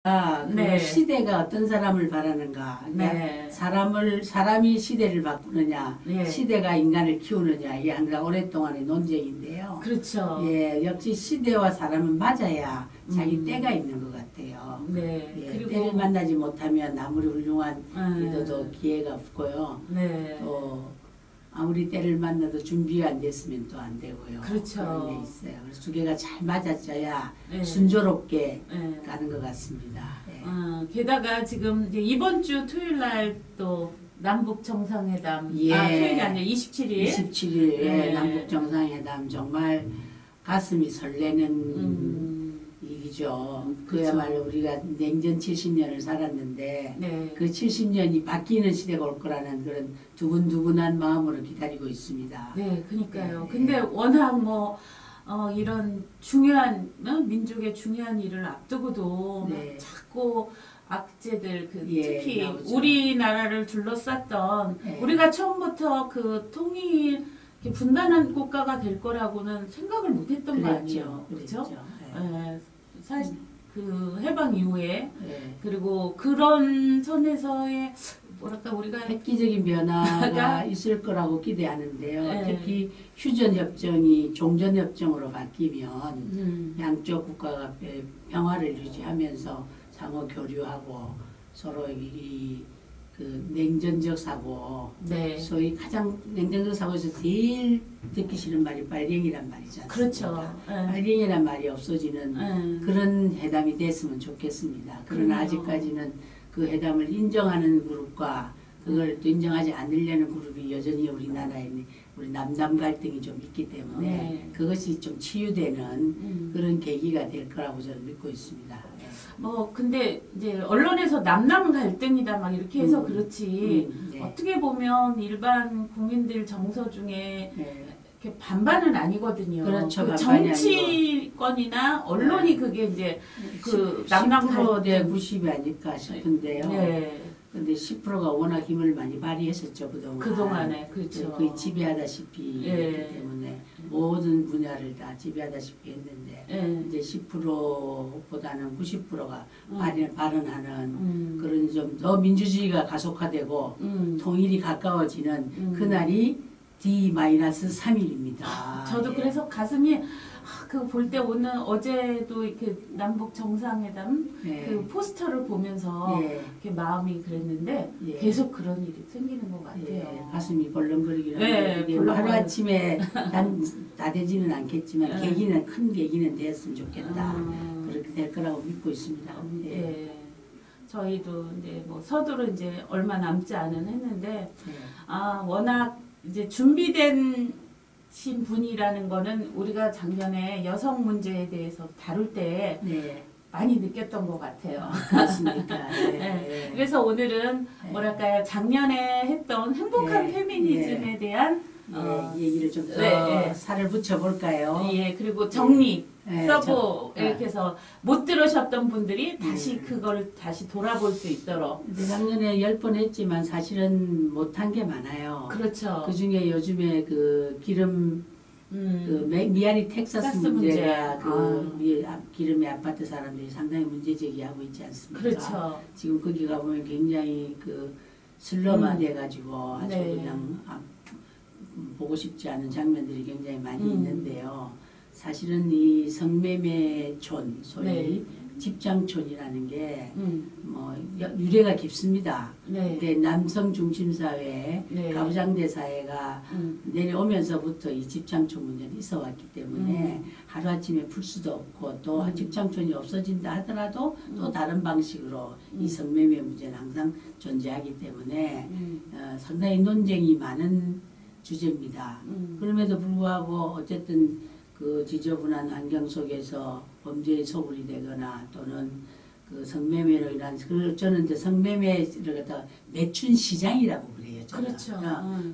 그 네. 시대가 어떤 사람을 바라는가, 네. 사람이 시대를 바꾸느냐, 네. 시대가 인간을 키우느냐, 이게 항상 오랫동안의 논쟁인데요. 그렇죠. 예, 역시 시대와 사람은 맞아야 자기 때가 있는 것 같아요. 네. 예, 그리고 때를 만나지 못하면 아무리 훌륭한 리더도 네. 기회가 없고요. 네. 또 아무리 때를 만나도 준비가 안 됐으면 또 안 되고요. 그렇죠. 그런 게 있어요. 그래서 두 개가 잘 맞아져야 네. 순조롭게 네. 가는 것 같습니다. 예. 게다가 지금 이제 이번 주 토요일 날 또 남북 정상회담, 예. 토요일이 아니라 27일. 27일 네. 남북 정상회담 정말 가슴이 설레는 일이죠. 그렇죠. 그야말로 우리가 냉전 70년을 살았는데 네. 그 70년이 바뀌는 시대가 올 거라는 그런 두근두근한 마음으로 기다리고 있습니다. 네, 그니까요. 네. 근데 워낙 이런 중요한, 민족의 중요한 일을 앞두고도 네. 막 자꾸 악재들, 예, 특히 나오죠. 우리나라를 둘러쌌던, 네. 우리가 처음부터 그 통일, 이렇게 분단한 국가가 될 거라고는 생각을 못 했던 거 아니에요. 그렇죠? 사실 그 해방 이후에, 네. 그리고 그런 선에서의, 뭐랄까, 우리가 획기적인 변화가 있을 거라고 기대하는데요. 네. 특히 휴전협정이 종전협정으로 바뀌면 양쪽 국가가 평화를 유지하면서 상호 교류하고 서로 그 냉전적 사고, 네. 소위 가장 냉전적 사고에서 제일 듣기 싫은 말이 빨갱이란 말이지 않습니까? 그렇죠. 빨갱이란 말이 없어지는 그런 회담이 됐으면 좋겠습니다. 그러나 그럼요. 아직까지는 그 회담을 인정하는 그룹과 그걸 또 인정하지 않으려는 그룹이 여전히 우리나라에 우리 남남 갈등이 좀 있기 때문에 네. 그것이 좀 치유되는 그런 계기가 될 거라고 저는 믿고 있습니다. 네. 근데 이제 언론에서 남남 갈등이다 막 이렇게 해서 그렇지 네. 어떻게 보면 일반 국민들 정서 중에 네. 이렇게 반반은 아니거든요. 그렇죠. 그 반반이 정치권이나 언론이 그게 이제 그 남남 10% 대 갈등. 90이 아닐까 싶은데요. 네. 근데 10%가 워낙 힘을 많이 발휘했었죠, 그동안. 그동안에 그렇죠. 거의 지배하다시피 예. 했기 때문에 모든 분야를 다 지배하다시피 했는데 예. 이제 10%보다는 90%가 음. 발언하는 그런 좀 더 민주주의가 가속화되고 통일이 가까워지는 그날이 D-3일입니다. 저도 예. 그래서 가슴이 그 볼 때 오늘 어제도 이렇게 남북 정상회담 예. 그 포스터를 보면서 예. 이렇게 마음이 그랬는데 예. 계속 그런 일이 생기는 것 같아요. 예, 가슴이 벌렁거리긴 네, 하는데 이게 벌렁거려. 하루아침에 다 되지는 않겠지만 네. 큰 계기는 되었으면 좋겠다. 아. 그렇게 될 거라고 믿고 있습니다. 예. 예. 저희도 이제 서두로 이제 얼마 남지 않은 했는데 예. 워낙 이제 준비된 신 분이라는 거는 우리가 작년에 여성 문제에 대해서 다룰 때 네. 많이 느꼈던 것 같아요. 그렇습니까? 예. 네. 예. 그래서 오늘은 네. 뭐랄까요, 작년에 했던 행복한 네. 페미니즘에 대한 예, 얘기를 좀 더 네. 살을 붙여볼까요? 예, 그리고 정리 네, 서브 네. 이렇게 해서 못 들으셨던 분들이 다시 그걸 다시 돌아볼 수 있도록. 근데 작년에 10번 했지만 사실은 못한 게 많아요. 그렇죠. 그 중에 요즘에 그 기름 그 미아리 텍사스 텍사스 문제가 문제. 기름의 아파트 사람들이 상당히 문제 제기하고 있지 않습니까? 그렇죠. 지금 거기 가보면 굉장히 그 슬럼화 돼가지고 아주 네. 그냥 보고 싶지 않은 장면들이 굉장히 많이 있는데요. 사실은 이 성매매촌, 소위 네. 집장촌이라는 게 음. 유래가 깊습니다. 네. 근데 남성 중심 사회, 네. 가부장제 사회가 내려오면서부터 이 집장촌 문제는 있어 왔기 때문에 하루아침에 풀 수도 없고 또 집장촌이 없어진다 하더라도 또 다른 방식으로 이 성매매 문제는 항상 존재하기 때문에 상당히 논쟁이 많은 주제입니다. 그럼에도 불구하고 어쨌든 그 지저분한 환경 속에서 범죄의 소굴이 되거나 또는 그 성매매로 인한 저는 이제 성매매를 갖다가 매춘 시장이라고 그래요. 저는. 그렇죠.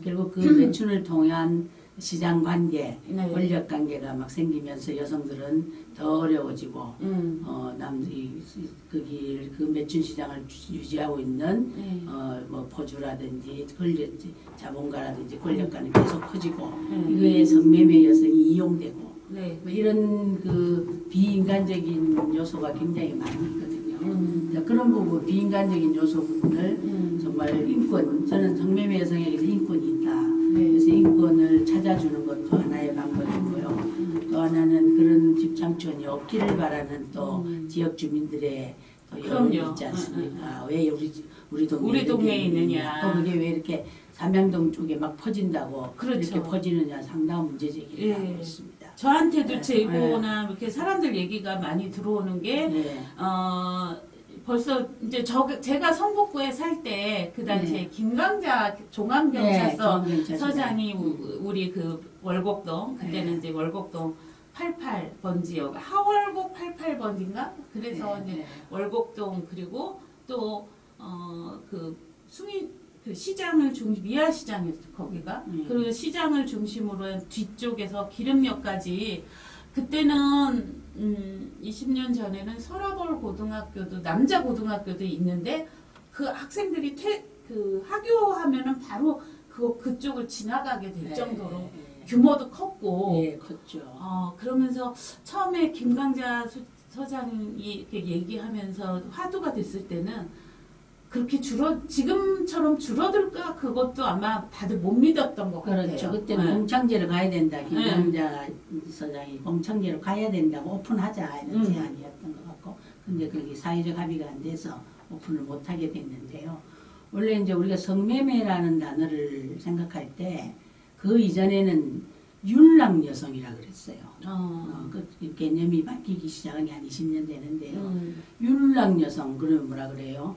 결국 그 매춘을 통한 시장 관계, 네. 권력 관계가 막 생기면서 여성들은 더 어려워지고 그 매춘 시장을 유지하고 있는 포주라든지 자본가라든지 권력가는 계속 커지고 이거에 성매매 여성이 이용되고 네. 이런 그 비인간적인 요소가 굉장히 많이 있거든요. 자, 그런 부분, 비인간적인 요소 부분을 정말 인권, 저는 성매매 여성에게서 인권이 있다. 그래서 인권을 찾아주는 것도 하나의 방법이고요. 또 하나는 그런 집장촌이 없기를 바라는 또 지역 주민들의 또 여론이 있지 않습니까? 왜 우리 동네에 있느냐. 또 그게 왜 이렇게 삼양동 쪽에 막 퍼진다고 그렇죠. 이렇게 퍼지느냐 상당한 문제 제기를 하고 있습니다. 저한테도 제보나 이렇게 사람들 얘기가 많이 들어오는 게 벌써 이제 제가 성북구에 살 때 그 당시에 김강자 종암경찰서 서장이 우리 그 월곡동 그때는 이제 월곡동 88번 지역 하월곡 88번인가 그래서 이제 월곡동 그리고 또 그 숭이 그 시장을 미아 시장이었어 거기가 그 시장을 중심으로 한 뒤쪽에서 기름역까지 그때는 20년 전에는 서라벌 고등학교도 남자 고등학교도 있는데 그 학생들이 그 하교하면은 바로 그쪽을 지나가게 될 정도로 규모도 컸고 컸죠. 그러면서 처음에 김강자 서장이 이렇게 얘기하면서 화두가 됐을 때는 그렇게 지금처럼 줄어들까 그것도 아마 다들 못 믿었던 것 같아요. 그렇죠. 그때는 공창제로 가야 된다. 김강자 서장이 공창제로 가야 된다고 오픈하자 이런 제안이었던 것 같고, 근데 그게 사회적 합의가 안 돼서 오픈을 못 하게 됐는데요. 원래 이제 우리가 성매매라는 단어를 생각할 때 그 이전에는 율락 여성이라 그랬어요. 그 개념이 바뀌기 시작한 게 한 20년 되는데요. 율락 여성 그러면 뭐라 그래요?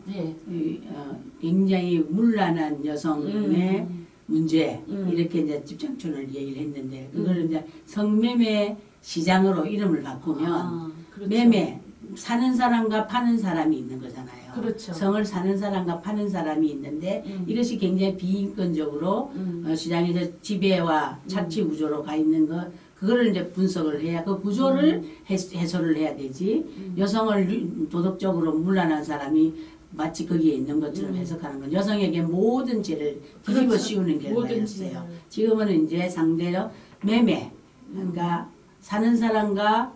굉장히 문란한 여성의 문제 이렇게 이제 집장촌을 얘기를 했는데 그걸 이제 성매매 시장으로 이름을 바꾸면 그렇죠. 매매 사는 사람과 파는 사람이 있는 거잖아요. 그렇죠. 성을 사는 사람과 파는 사람이 있는데 이것이 굉장히 비인권적으로 시장에서 지배와 착취 구조로 가 있는 것 그거를 이제 분석을 해야 그 구조를 해소를 해야 되지 여성을 도덕적으로 문란한 사람이 마치 거기에 있는 것처럼 해석하는 건 여성에게 모든 죄를 뒤집어 그렇죠. 씌우는 결과였어요. 지금은 이제 상대로 매매 그러니까 사는 사람과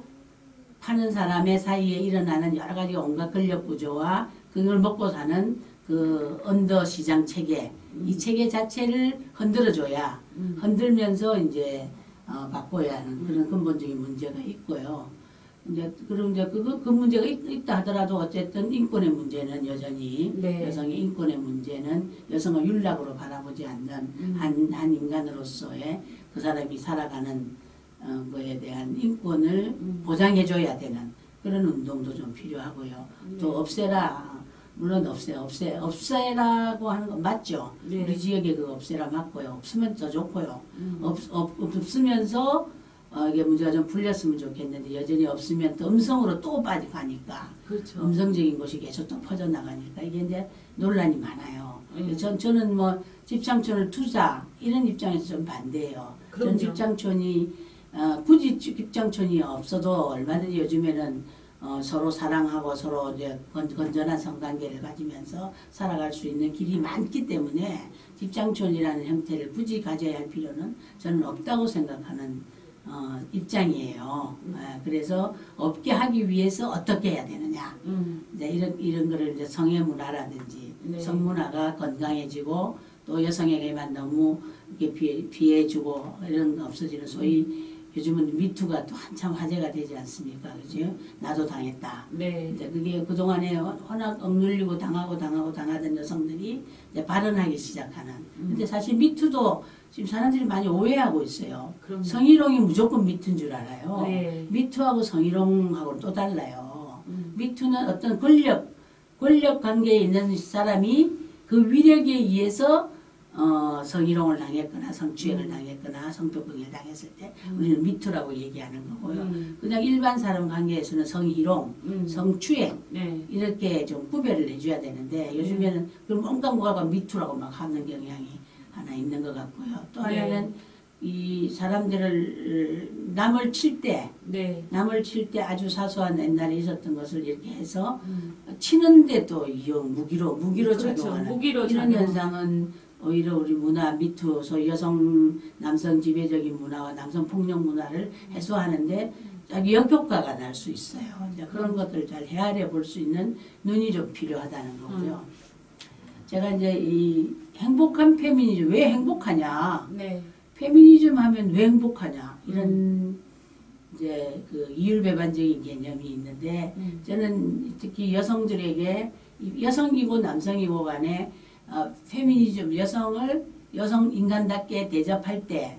파는 사람의 사이에 일어나는 여러 가지 온갖 권력 구조와 그걸 먹고 사는 그 언더 시장 체계 이 체계 자체를 흔들어줘야 흔들면서 이제 바꿔야 하는 그런 근본적인 문제가 있고요. 이제 그럼 이제 그 문제가 있다 하더라도 어쨌든 인권의 문제는 여전히 여성의 인권의 문제는 여성을 율락으로 바라보지 않는 한 인간으로서의 그 사람이 살아가는 거에 대한 인권을 보장해줘야 되는 그런 운동도 좀 필요하고요. 또 없애라. 물론 없애라고 하는 건 맞죠. 우리 지역에 그 없애라 맞고요. 없으면 더 좋고요. 없으면서 이게 문제가 좀 풀렸으면 좋겠는데 여전히 없으면 또 음성으로 또 빠져가니까 그렇죠. 음성적인 것이 계속 또 퍼져나가니까 이게 이제 논란이 많아요. 저는 뭐 집장촌을 투자 이런 입장에서 좀 반대해요. 전 집장촌이 굳이 집장촌이 없어도 얼마든지 요즘에는 서로 사랑하고 서로 이제 건전한 성관계를 가지면서 살아갈 수 있는 길이 많기 때문에 집장촌이라는 형태를 굳이 가져야 할 필요는 저는 없다고 생각하는 입장이에요. 그래서 없게 하기 위해서 어떻게 해야 되느냐. 이제 이런 거를 이제 성의 문화라든지 성문화가 건강해지고 또 여성에게만 너무 이렇게 피해주고 이런 거 없어지는 소위 요즘은 미투가 또 한참 화제가 되지 않습니까? 그죠? 나도 당했다. 이제 그게 그동안에 워낙 억눌리고 당하던 여성들이 이제 발언하기 시작하는. 근데 사실 미투도 지금 사람들이 많이 오해하고 있어요. 성희롱이 무조건 미투인 줄 알아요. 미투하고 성희롱하고는 또 달라요. 미투는 어떤 권력 관계에 있는 사람이 그 위력에 의해서 성희롱을 당했거나 성추행을 당했거나 성폭행을 당했을 때 우리는 미투라고 얘기하는 거고요. 그냥 일반 사람 관계에서는 성희롱, 성추행 이렇게 좀 구별을 해줘야 되는데 요즘에는 그럼 온갖 뭐가 미투라고 막 하는 경향이 하나 있는 것 같고요. 또 하나는 이 사람들을 남을 칠 때 아주 사소한 옛날에 있었던 것을 이렇게 해서 치는데도 무기로 작용하는 이런 현상은 오히려 우리 문화 미투 소위 남성 지배적인 문화와 남성 폭력 문화를 해소하는데 역효과가 날 수 있어요. 이제 그런 것들을 잘 헤아려 볼 수 있는 눈이 좀 필요하다는 거고요. 제가 이제 이 행복한 페미니즘, 왜 행복하냐? 네. 페미니즘 하면 왜 행복하냐? 이런 이제 그 이율배반적인 개념이 있는데 저는 특히 여성들에게 여성이고 남성이고 간에 페미니즘, 여성 인간답게 대접할 때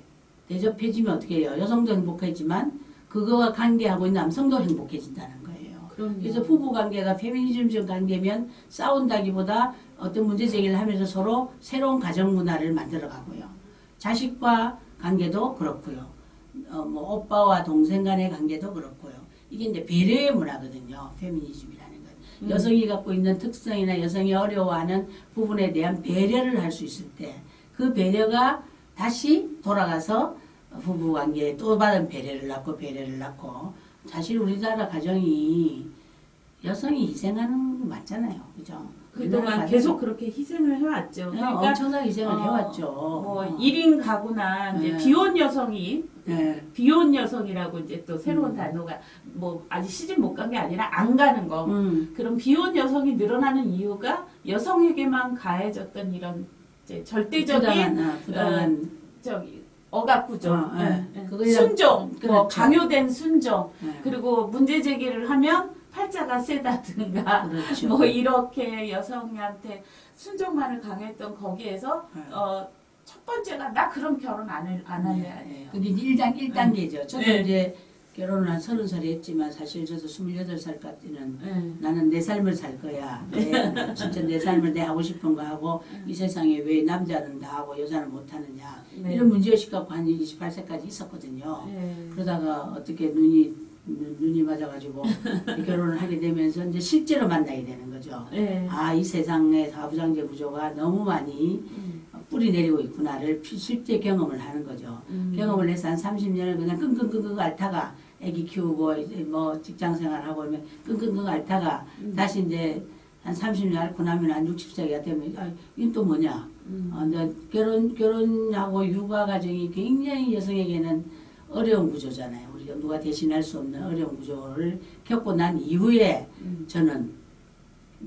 대접해주면 어떻게 해요? 여성도 행복하지만 그거와 관계하고 있는 남성도 행복해진다는 거예요. 그럼요. 그래서 부부 관계가 페미니즘적 관계면 싸운다기보다 어떤 문제 제기를 하면서 서로 새로운 가정 문화를 만들어가고요. 자식과 관계도 그렇고요. 뭐 오빠와 동생 간의 관계도 그렇고요. 이게 이제 배려의 문화거든요. 페미니즘이라는 건. 여성이 갖고 있는 특성이나 여성이 어려워하는 부분에 대한 배려를 할 수 있을 때 그 배려가 다시 돌아가서 부부관계에 또 다른 배려를 낳고 사실 우리나라 가정이 여성이 희생하는 거 맞잖아요. 그죠? 그동안 계속 그렇게 희생을 해왔죠. 그러니까 엄청나게 희생을 해왔죠. 뭐 1인 가구나 이제 비혼 여성이 비혼 여성이라고 이제 또 새로운 단어가 뭐 아직 시집 못 간 게 아니라 안 가는 거. 그런 비혼 여성이 늘어나는 이유가 여성에게만 가해졌던 이런 이제 절대적인 부당한 억압 구조, 그거야, 순종, 그렇죠. 뭐 강요된 순종, 그리고 문제 제기를 하면 팔자가 세다든가, 그렇죠. 뭐 이렇게 여성한테 순종만을 강요했던 거기에서 첫 번째가 나 그럼 결혼 안 할래. 그게 1단계죠. 저도 이제 결혼을 한 30살에 했지만 사실 저도 28살까지는 나는 내 삶을 살 거야. 진짜 내 삶을 내 하고 싶은 거 하고 이 세상에 왜 남자는 다 하고 여자는 못 하느냐. 이런 문제의식 갖고 한 28세까지 있었거든요. 그러다가 어떻게 눈이 맞아가지고 결혼을 하게 되면서 이제 실제로 만나게 되는 거죠. 아, 이 세상의 가부장제 구조가 너무 많이 뿌리 내리고 있구나를 실제 경험을 하는 거죠. 경험을 해서 한 30년을 그냥 끙끙끙끙 앓다가 애기 키우고 뭐 직장 생활하고 하면 끙끙끙 앓다가 다시 이제 한 30년 앓고 나면 한 60세가 되면 이건 또 뭐냐. 결혼하고 육아 과정이 굉장히 여성에게는 어려운 구조잖아요. 우리가 누가 대신할 수 없는 어려운 구조를 겪고 난 이후에 저는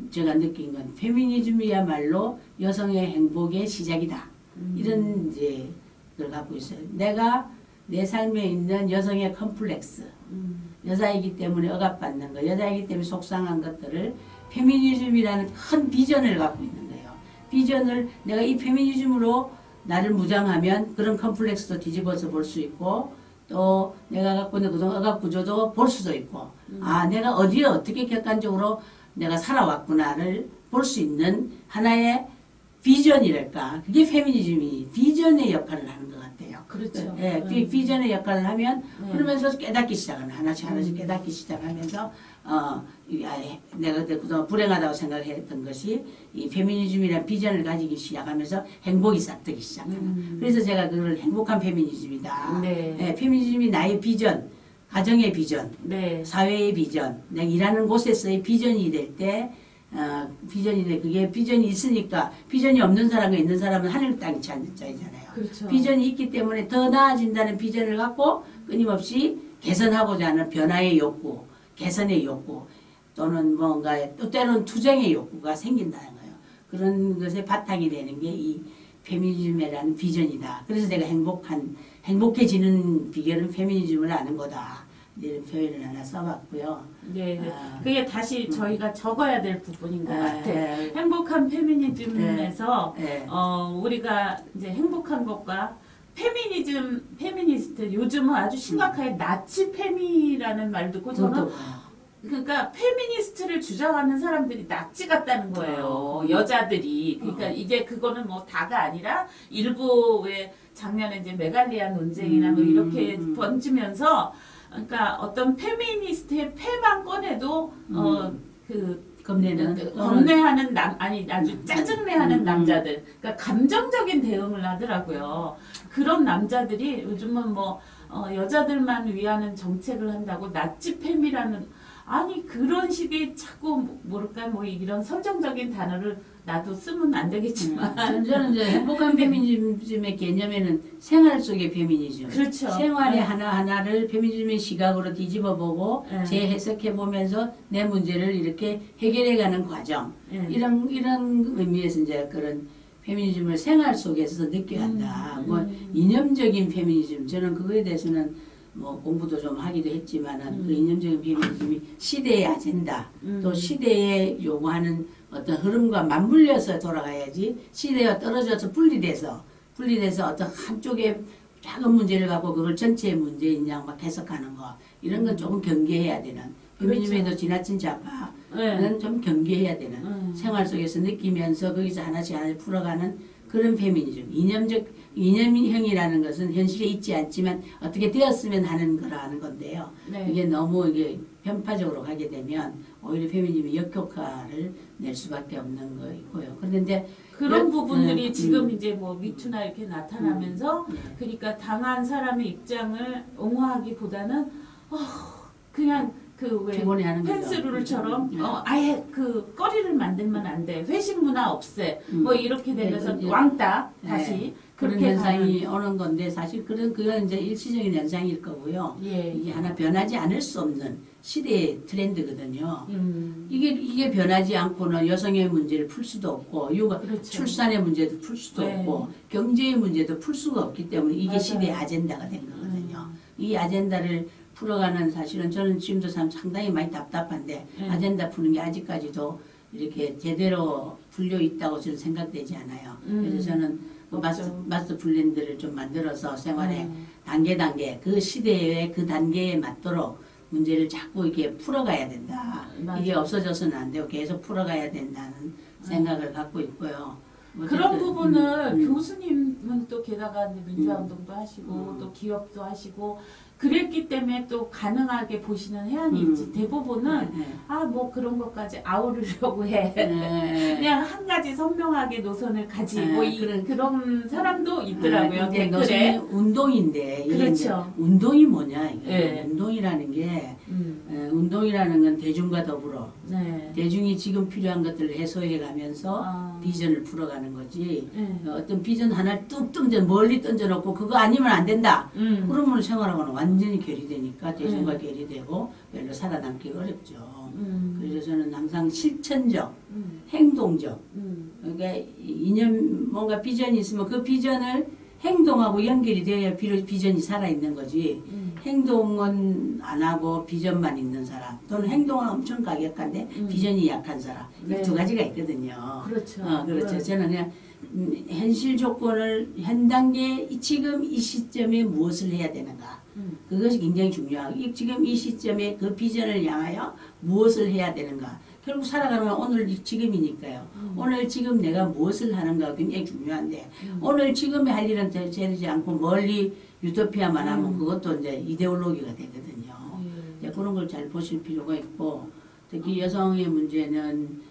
제가 느낀 건 페미니즘이야말로 여성의 행복의 시작이다. 이런 이제 걸 갖고 있어요. 내가 내 삶에 있는 여성의 컴플렉스, 여자이기 때문에 억압받는 것, 여자이기 때문에 속상한 것들을 페미니즘이라는 큰 비전을 갖고 있는 거예요. 비전을 내가 이 페미니즘으로 나를 무장하면 그런 컴플렉스도 뒤집어서 볼 수 있고 또 내가 갖고 있는 그동안 억압 구조도 볼 수도 있고 아 내가 어디에 어떻게 객관적으로 내가 살아왔구나를 볼 수 있는 하나의 비전이랄까. 그게 페미니즘이 비전의 역할을 하는 것 같아요. 그렇죠. 예, 비전의 역할을 하면 그러면서 깨닫기 시작하는 하나씩 깨닫기 시작하면서 내가 그동안 불행하다고 생각했던 것이 이 페미니즘이라는 비전을 가지기 시작하면서 행복이 싹트기 시작하는. 그래서 제가 그걸 행복한 페미니즘이다. 예, 페미니즘이 나의 비전, 가정의 비전, 사회의 비전, 내가 일하는 곳에서의 비전이 될 때 그게 비전이 있으니까 비전이 없는 사람과 있는 사람은 하늘 땅이 차이잖아요. 그렇죠. 비전이 있기 때문에 더 나아진다는 비전을 갖고 끊임없이 개선하고자 하는 변화의 욕구, 개선의 욕구 또는 뭔가 또 때로는 투쟁의 욕구가 생긴다는 거예요. 그런 것에 바탕이 되는 게 이 페미니즘이라는 비전이다. 그래서 내가 행복해지는 비결은 페미니즘을 아는 거다. 이런 표현을 하나 써봤고요. 그게 다시 저희가 적어야 될 부분인 것 같아요. 행복한 페미니즘에서 우리가 이제 행복한 것과 페미니스트 요즘은 아주 심각하게 나치 페미라는 말 듣고 저는 그러니까 페미니스트를 주장하는 사람들이 나치 같다는 거예요. 여자들이. 그러니까 이제 그거는 뭐 다가 아니라 일부 왜 작년에 이제 메갈리아 논쟁이나 뭐 이렇게 번지면서 그러니까 어떤 페미니스트의 패만 꺼내도 겁내하는 아주 짜증내하는 남자들, 그러니까 감정적인 대응을 하더라고요. 그런 남자들이 요즘은 뭐 여자들만 위하는 정책을 한다고 나치 페미라는 아니 그런 식의 자꾸 뭐랄까 뭐 이런 선정적인 단어를 나도 쓰면 안 되겠지만 저는 이제 행복한 페미니즘의 개념에는 생활 속의 페미니즘, 그렇죠. 생활의 하나하나를 페미니즘의 시각으로 뒤집어보고 네. 재해석해보면서 내 문제를 이렇게 해결해가는 과정, 네. 이런 의미에서 이제 그런 페미니즘을 생활 속에서 느껴야 한다. 뭐 이념적인 페미니즘, 저는 그거에 대해서는 뭐 공부도 좀 하기도 했지만은 그 이념적인 페미니즘이 시대의 아젠다, 또 시대에 요구하는 어떤 흐름과 맞물려서 돌아가야지, 시대와 떨어져서 분리돼서 어떤 한쪽에 작은 문제를 갖고 그걸 전체의 문제인 양 막 해석하는 거, 이런 건 조금 경계해야 되는, 페미니즘에도 그렇죠. 지나친 좌파는 네. 좀 경계해야 되는, 생활 속에서 느끼면서 거기서 하나씩 풀어가는 그런 페미니즘. 이념형이라는 것은 현실에 있지 않지만 어떻게 되었으면 하는 거라 하는 건데요. 네. 이게 너무 이게 편파적으로 가게 되면 오히려 페미니즘이 역효과를 낼 수밖에 없는 거이고요. 그런데 그런 부분들이 지금 이제 뭐 미투나 이렇게 나타나면서 네. 그러니까 당한 사람의 입장을 옹호하기보다는 그냥 그 왜 피곤해하는 거죠. 펜스룰처럼 아예 그 거리를 만들면 안 돼. 회식 문화 없애. 뭐 이렇게 되면서 네, 왕따 네. 다시 그런 그렇게 현상이 가는. 오는 건데 사실 그건 이제 일시적인 현상일 거고요. 예. 이게 하나 변하지 않을 수 없는 시대의 트렌드거든요. 음. 이게 변하지 않고는 여성의 문제를 풀 수도 없고, 그렇죠. 출산의 문제도 풀 수도 네. 없고, 경제의 문제도 풀 수가 없기 때문에 이게 맞아요. 시대의 아젠다가 된 거거든요. 이 아젠다를 풀어가는, 사실은 저는 지금도 상당히 많이 답답한데 아젠다 푸는 게 아직까지도 이렇게 제대로 풀려 있다고 저는 생각되지 않아요. 그래서 저는 그 마스터 블렌드를 좀 만들어서 생활에 단계 그 시대의 그 단계에 맞도록 문제를 자꾸 이렇게 풀어가야 된다. 맞아요. 이게 없어져서는 안 되고 계속 풀어가야 된다는 생각을 갖고 있고요. 그런 부분을 교수님은 또 게다가 민주화 운동도 하시고 또 기업도 하시고 그랬기 때문에 또 가능하게 보시는 해안이 있지. 대부분은 뭐 그런 것까지 아우르려고 해. 그냥 한 가지 선명하게 노선을 가지고 그런 사람도 있더라고요. 댓글에. 운동인데 이게 그렇죠. 운동이 뭐냐 이게. 네. 운동이라는 게 운동이라는 건 대중과 더불어 대중이 지금 필요한 것들을 해소해 가면서 비전을 풀어가는 거지. 어떤 비전 하나를 뚝 멀리 던져놓고 그거 아니면 안 된다. 그러면 생활하고는 완전히 괴리되니까 대중과 괴리되고 별로 살아남기 어렵죠. 그래서 저는 항상 실천적, 행동적, 그러니까 뭔가 비전이 있으면 그 비전을 행동하고 연결이 돼야 비전이 살아있는 거지. 행동은 안 하고 비전만 있는 사람, 또는 행동은 엄청 강력한데 비전이 약한 사람, 이 두 가지가 있거든요. 그렇죠. 그렇죠. 저는 그냥 현실 조건을 현 단계 지금 이 시점에 무엇을 해야 되는가, 그것이 굉장히 중요하고, 지금 이 시점에 그 비전을 향하여 무엇을 해야 되는가. 결국 살아가는 건 오늘 지금이니까요. 오늘 지금 내가 무엇을 하는가 굉장히 중요한데, 오늘 지금에 할 일은 되지 않고 멀리 유토피아만 하면 그것도 이제 이데올로기가 되거든요. 이제 그런 걸 잘 보실 필요가 있고, 특히 여성의 문제는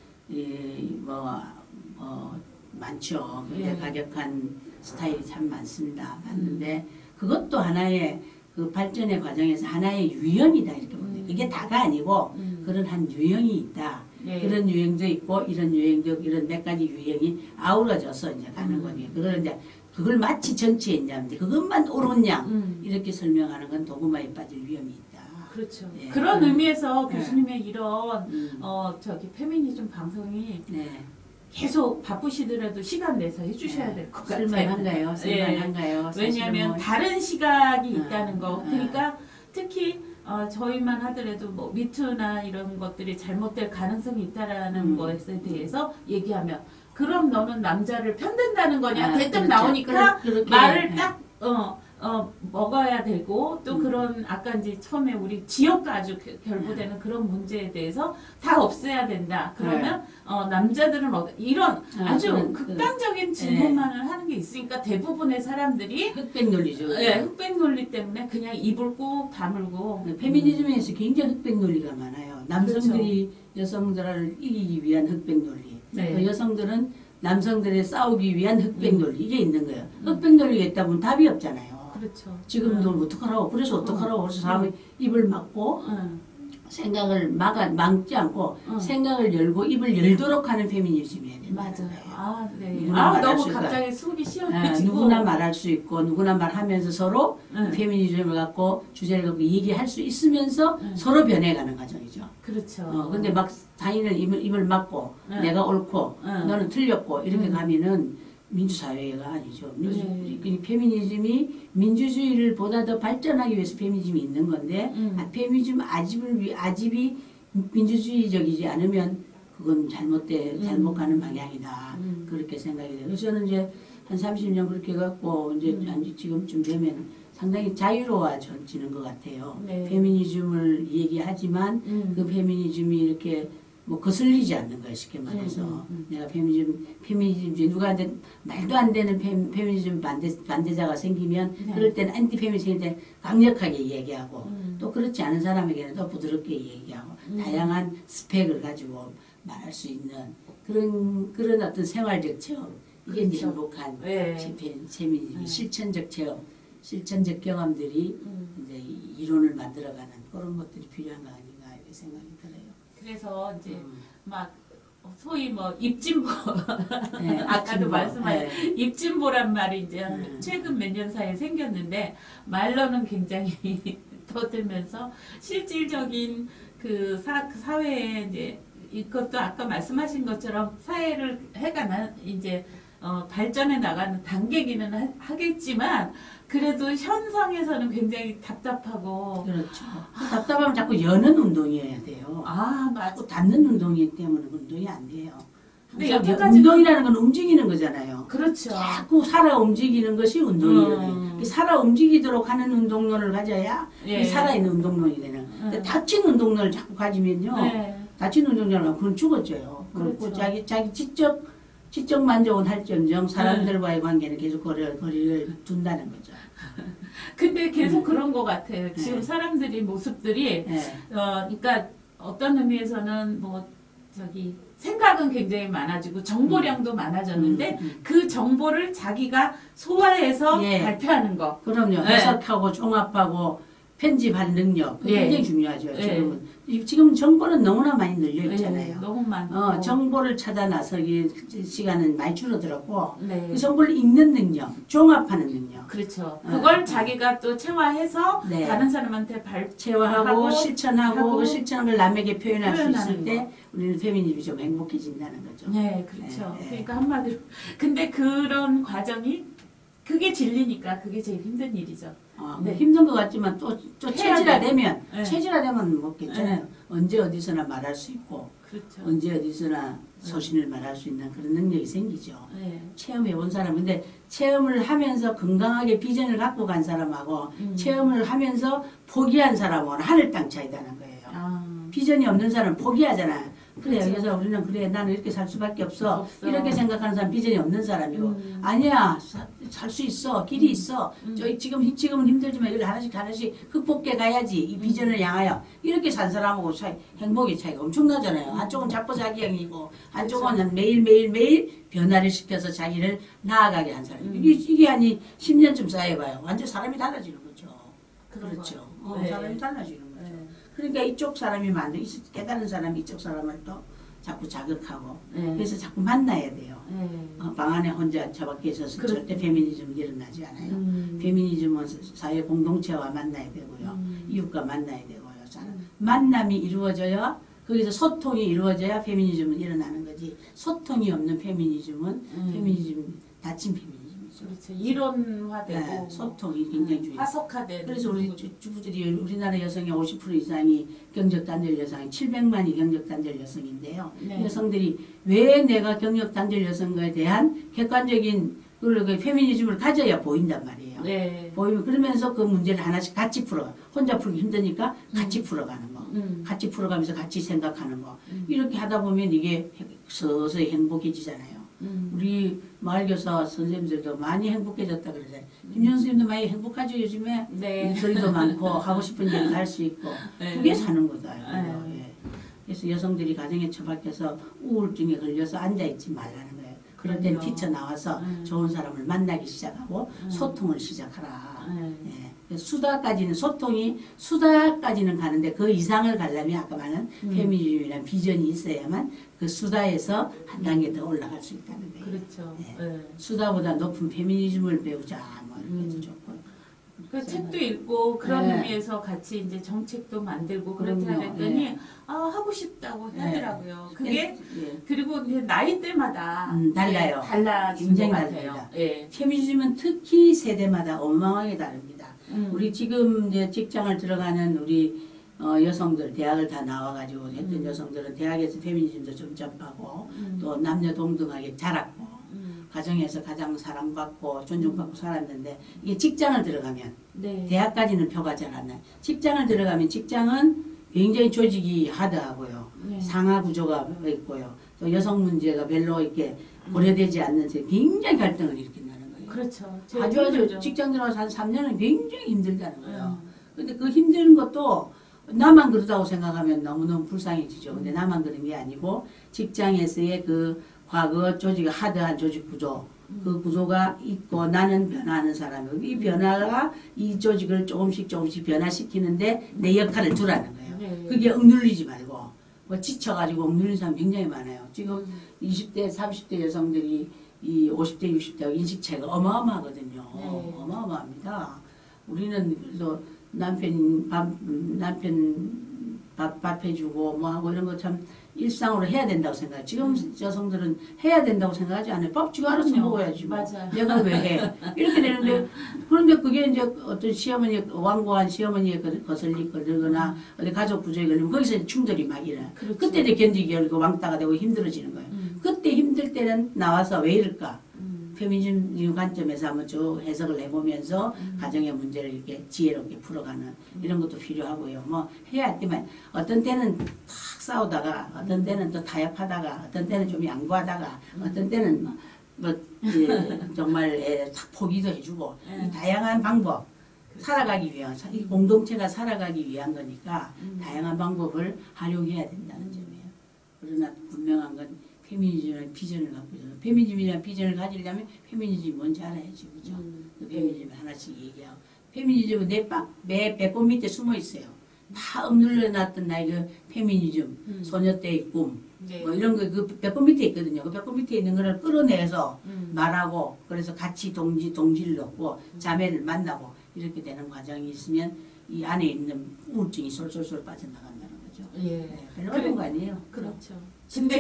많죠. 가격한 스타일이 참 많습니다. 많은데 그것도 하나의 그 발전의 과정에서 하나의 유형이다 이렇게 보면 돼요. 그게 다가 아니고 그런 한 유형이 있다. 그런 유형도 있고 이런 유형도 이런 몇 가지 유형이 아우러져서 이제 가는 거니. 그걸 마치 정치에 있냐면 그것만 옳은 양 이렇게 설명하는 건 도구마에 빠질 위험이 있다. 그렇죠. 그런 의미에서 교수님의 이런 페미니즘 방송이 계속 바쁘시더라도 시간 내서 해주셔야 될 것 같아요. 쓸만한가요? 쓸만한가요? 왜냐하면 다른 시각이 있다는 거. 그러니까 특히 저희만 하더라도 뭐 미투나 이런 것들이 잘못될 가능성이 있다라는 것에 대해서 얘기하면, 그럼 너는 남자를 편든다는 거냐? 대뜸 그렇죠. 나오니까 그렇게, 말을 딱 먹어야 되고, 또 그런 아까 이제 처음에 우리 지역도 아주 결부되는 그런 문제에 대해서 다 없애야 된다. 그러면 남자들은 이런 아주 극단적인 질문만을 하는 게 있으니까 대부분의 사람들이 흑백 논리죠. 흑백 논리 때문에 그냥 입을 꾹 다물고. 페미니즘에서 굉장히 흑백 논리가 많아요. 남성들이 여성들을 이기기 위한 흑백 논리. 또 여성들은 남성들의 싸우기 위한 흑백 논리, 이게 있는 거예요. 흑백 논리가 있다 보면 답이 없잖아요. 그렇죠. 지금 너 어떡하라고, 그래서 어떡하라고, 그래서 사람이 입을 막고 생각을 막지 않고 생각을 열고 입을 열도록 하는 페미니즘이어야 된다. 맞아요. 아, 네. 누구나 말할 너무 수 있다. 갑자기 속이 시원해지고. 누구나 말할 수 있고 누구나 말하면서 서로 페미니즘을 갖고 주제를 갖고 얘기할 수 있으면서 서로 변해가는 과정이죠. 그렇죠. 근데 막 자기는 입을 막고 내가 옳고 너는 틀렸고 이렇게 가면은 민주사회가 아니죠. 페미니즘이 민주주의를 보다 더 발전하기 위해서 페미니즘이 있는 건데 페미니즘 아집이 민주주의적이지 않으면 그건 잘못 가는 방향이다. 그렇게 생각이 돼요. 그래서 저는 이제 한 30년 그렇게 해갖고 이제 지금쯤 되면 상당히 자유로워지는 것 같아요. 네. 페미니즘을 얘기하지만 그 페미니즘이 이렇게 뭐 거슬리지 않는 거예요. 쉽게 말해서 내가 페미니즘 누구한테 말도 안 되는 페미니즘 반대자가 생기면 그럴 때는 안티 페미니즘에 강력하게 얘기하고 또 그렇지 않은 사람에게는 더 부드럽게 얘기하고 다양한 스펙을 가지고 말할 수 있는 그런 어떤 생활적 체험 이게 그렇죠. 행복한 네. 페미니즘 실천적 체험 실천적 경험들이 이제 이론을 만들어가는 그런 것들이 필요한 거 아닌가 이렇게 생각이 들어요. 그래서 이제 막 소위 뭐 입진보 네, 아까도 말씀하신 네. 입진보란 말이 이제 최근 몇 년 사이에 생겼는데 말로는 굉장히 떠들면서 실질적인 그 사회에 이제 이것도 아까 말씀하신 것처럼 사회를 해가는 이제 발전해 나가는 단계기는 하겠지만 그래도 현상에서는 굉장히 답답하고 그렇죠. 답답하면 자꾸 여는 운동이어야 돼요. 아 맞아. 자꾸 닫는 운동이기 때문에 운동이 안 돼요. 근데 항상 여태까지는 운동이라는 건 움직이는 거잖아요. 그렇죠. 자꾸 살아 움직이는 것이 운동이거든요. 살아 움직이도록 하는 운동론을 가져야 예. 살아있는 운동론이 되는. 근데 다친 운동론을 자꾸 가지면요. 네. 다친 운동론은 그건 죽었죠. 그렇고 그렇죠. 자기 지적 만족은 할지언정 사람들과의 관계는 계속 거리를 둔다는 거죠. 근데 계속 그런 것 같아요. 지금 사람들이 모습들이 그러니까 어떤 의미에서는 뭐 생각은 굉장히 많아지고 정보량도 많아졌는데 그 정보를 자기가 소화해서 발표하는 거. 그럼요. 해석하고 종합하고 편집할 능력 굉장히 중요하죠. 지금 정보는 너무나 많이 늘려 있잖아요. 너무 많고. 정보를 찾아 나서기 시간은 많이 줄어들었고 그 정보를 읽는 능력, 종합하는 능력. 그렇죠. 그걸 자기가 또 체화해서 다른 사람한테 체화하고 실천하고 그 실천을 남에게 표현할 수 있을 때 우리는 페미니즘이 좀 행복해진다는 거죠. 네, 그렇죠. 그러니까 한마디로 근데 그런 과정이 그게 진리니까 그게 제일 힘든 일이죠. 힘든 것 같지만 또 체질화되면 뭐 괜찮아요. 언제 어디서나 말할 수 있고 그렇죠. 언제 어디서나 소신을 말할 수 있는 그런 능력이 생기죠. 체험해본 사람 근데 체험을 하면서 건강하게 비전을 갖고 간 사람하고 체험을 하면서 포기한 사람하고는 하늘 땅 차이다는 거예요. 비전이 없는 사람은 포기하잖아요. 그래 그렇죠. 그래서 우리는 그래 나는 이렇게 살 수밖에 없어. 이렇게 생각하는 사람 비전이 없는 사람이고 아니야 살 수 있어 길이 있어. 지금은 힘들지만 이걸 하나씩 극복해 가야지 이 비전을 향하여 이렇게 산 사람하고 행복의 차이가 엄청나잖아요. 한쪽은 자꾸 자기형이고 한쪽은 매일 변화를 시켜서 자기를 나아가게 한 사람. 이게 한 10년쯤 쌓여봐요. 완전 사람이 달라지는 거죠. 그렇죠. 사람이 달라지는 거죠. 그러니까 이쪽 사람이 깨달은 사람이 이쪽 사람을 또 자꾸 자극하고 그래서 자꾸 만나야 돼요. 방 안에 혼자 저밖에 있어서 절대 페미니즘은 일어나지 않아요. 페미니즘은 사회 공동체와 만나야 되고요. 이웃과 만나야 되고요. 만남이 이루어져야 거기서 소통이 이루어져야 페미니즘은 일어나는 거지. 소통이 없는 페미니즘은 닫힌 페미니즘이죠. 그렇죠. 이론화되고 소통이 굉장히 중요해요. 화석화된. 그래서 우리 주부들이 우리나라 여성의 50% 이상이 경력단절 여성이 700만이 경력단절 여성인데요. 여성들이 왜 내가 경력단절 여성과에 대한 객관적인 그 페미니즘을 가져야 보인단 말이에요. 보이면 그러면서 그 문제를 하나씩 같이 풀어. 혼자 풀기 힘드니까 같이 풀어가는 거. 같이 풀어가면서 같이 생각하는 거. 이렇게 하다 보면 이게 서서히 행복해지잖아요. 우리 마을교사 선생님들도 많이 행복해졌다 그러잖아요. 김영 선생님도 많이 행복하죠 요즘에. 일거리도 많고 하고 싶은 일을 할 수 있고 그게 사는 거다. 그래서 여성들이 가정에 처박혀서 우울증에 걸려서 앉아있지 말라는 거예요. 그럴 땐 뛰쳐나와서 좋은 사람을 만나기 시작하고 소통을 시작하라. 수다까지는 소통이 수다까지는 가는데 그 이상을 가려면 아까 말한 페미니즘이라는 비전이 있어야만 그 수다에서 한 단계 더 올라갈 수 있다는 거예요. 그렇죠. 네. 네. 수다보다 높은 페미니즘을 배우자 뭐 이렇게 좋고. 그 책도 읽고 그런 네. 의미에서 같이 이제 정책도 만들고 그렇게 그럼요. 하랬더니 네. 아 하고 싶다고 네. 하더라고요. 그게 예. 그리고 이제 나이대마다 달라요. 달라진 굉장히 것 같아요. 다릅니다. 예. 페미니즘은 특히 세대마다 어마어마하게 다릅니다. 우리 지금 이제 직장을 들어가는 우리 여성들 대학을 다 나와가지고 했던 여성들은 대학에서 페미니즘도 좀 접하고 또 남녀 동등하게 자랐고 가정에서 가장 사랑받고 존중받고 살았는데 이게 직장을 들어가면 네. 대학까지는 표가 잘 안 나요. 직장을 들어가면 직장은 굉장히 조직이 하드하고요. 네. 상하 구조가 있고요. 또 여성 문제가 별로 이렇게 고려되지 않는 데 굉장히 갈등을 일으킨다는 거예요. 그렇죠. 아주 직장 들어가서 한 3년은 굉장히 힘들다는 거예요. 근데 그 힘든 것도 나만 그러다고 생각하면 너무너무 불쌍해지죠. 근데 나만 그런 게 아니고 직장에서의 그 과거 조직, 하드한 조직 구조, 그 구조가 있고 나는 변화하는 사람이고 이 변화가 이 조직을 조금씩 변화시키는데 내 역할을 두라는 거예요. 네. 그게 억눌리지 말고 뭐 지쳐가지고 억눌리는 사람 굉장히 많아요. 지금 20대, 30대 여성들이 이 50대, 60대 인식체가 어마어마하거든요. 네. 어마어마합니다. 우리는 그래서 남편 밥 해주고 뭐 하고 이런 거 참 일상으로 해야 된다고 생각해요. 지금 여성들은 해야 된다고 생각하지 않아요. 밥 지가 알아서 그럼요. 먹어야지. 뭐. 맞아요. 내가 왜 해? 이렇게 되는데 그런데 그게 이제 어떤 시어머니 완고한 시어머니에 거슬리거나 어디 가족 구조에 걸리면 거기서 충돌이 막 일어나. 그렇죠. 그때 이제 견디기 어렵고 왕따가 되고 힘들어지는 거예요. 그때 힘들 때는 나와서 왜 이럴까? 페미니즘 관점에서 한번 쭉 해석을 해보면서 가정의 문제를 이렇게 지혜롭게 풀어가는 이런 것도 필요하고요. 뭐 해야 할 때만 어떤 때는 탁 싸우다가 어떤 때는 또 타협하다가 어떤 때는 좀 양보하다가 어떤 때는 뭐 예, 정말 탁 포기도 해주고 이 다양한 방법 살아가기 위한 이 공동체가 살아가기 위한 거니까 다양한 방법을 활용해야 된다는 점이에요. 그러나 분명한 건 페미니즘이라는 비전을 갖고 있어요. 페미니즘이라는 비전을 가지려면 페미니즘이 뭔지 알아야지, 그죠? 그 페미니즘을 하나씩 얘기하고. 페미니즘은 매 배꼽 밑에 숨어 있어요. 다 억눌려놨던 나의 그 페미니즘, 소녀 때의 꿈, 네. 뭐 이런 거 그 배꼽 밑에 있거든요. 그 배꼽 밑에 있는 거를 끌어내서 말하고, 그래서 같이 동지를 얻고, 자매를 만나고, 이렇게 되는 과정이 있으면 이 안에 있는 우울증이 솔솔솔 빠져나간다는 거죠. 예. 네, 별로 어려운 거 아니에요. 그렇죠. 근데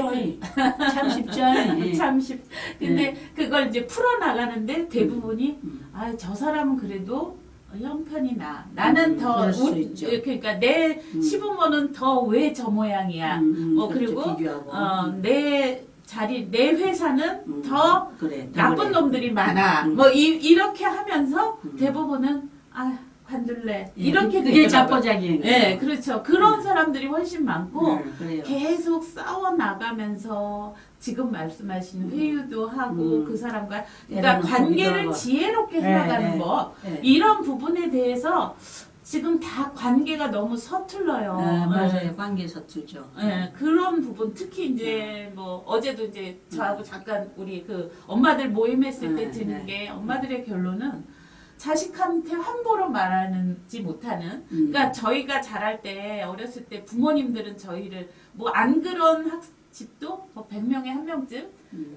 참 쉽죠. 예. 참 쉽. 근데 그걸 이제 풀어 나가는데 대부분이 아, 저 사람은 그래도 형편이 나. 나는 더 그럴 수 있죠. 그러니까 내 시부모는 더 왜 저 모양이야. 그렇죠. 그리고 비교하고. 내 자리 내 회사는 더 그래, 나쁜 그래. 놈들이 많아. 뭐 이렇게 하면서 대부분은 아 관둘래 예, 이렇게 그게 되더라고요. 자포자기인 거예요. 네, 그렇죠. 그런 사람들이 훨씬 많고 그래요. 계속 싸워 나가면서 지금 말씀하신 회유도 하고 그 사람과 그러니까 때로는 관계를 소비도 지혜롭게 네, 해나가는 네, 법 네. 이런 부분에 대해서 지금 다 관계가 너무 서툴러요. 맞아요. 관계 서투죠. 네, 그런 부분 특히 이제 뭐 어제도 이제 저하고 잠깐 우리 그 엄마들 모임했을 때 드는 게 엄마들의 결론은 자식한테 함부로 말하지 못하는 그러니까 저희가 자랄 때 어렸을 때 부모님들은 저희를 뭐 안 그런 집도 뭐 100명에 한 명쯤